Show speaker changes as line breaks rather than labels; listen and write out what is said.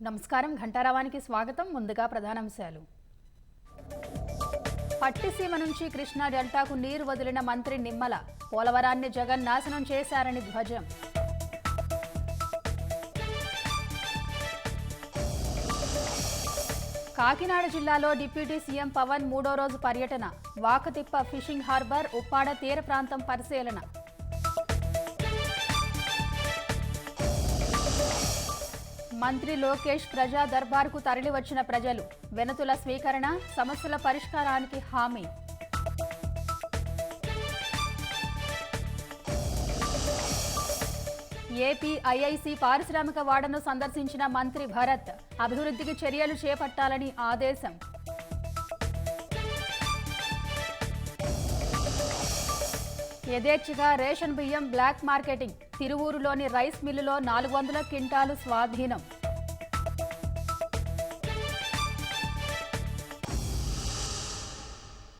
నమస్కారం ఘంటారావానికి స్వాగతం. ముందుగా ప్రధానాంశాలు. పట్టిసీమ నుంచి కృష్ణా డెల్టాకు నీరు వదిలిన మంత్రి నిమ్మల. పోలవరాన్ని జగన్ నాశనం చేశారని ధ్వజం. కాకినాడ జిల్లాలో డిప్యూటీ సీఎం పవన్ మూడో రోజు పర్యటన. వాకతిప్ప ఫిషింగ్ హార్బర్, ఉప్పాడ తీర ప్రాంతం పరిశీలన. మంత్రి లోకేష్ ప్రజా దర్బార్కు తరలివచ్చిన ప్రజలు. వినతుల స్వీకరణ, సమస్యల పరిష్కారానికి హామీ. ఏపీ ఐఐసీ పారిశ్రామిక వాడను సందర్శించిన మంత్రి భరత్. అభివృద్ధికి చర్యలు చేపట్టాలని ఆదేశం. యథేచ్ఛగా రేషన్ బియ్యం బ్లాక్ మార్కెటింగ్. తిరువూరులోని రైస్ మిల్లులో 400 క్వింటాలు స్వాధీనం.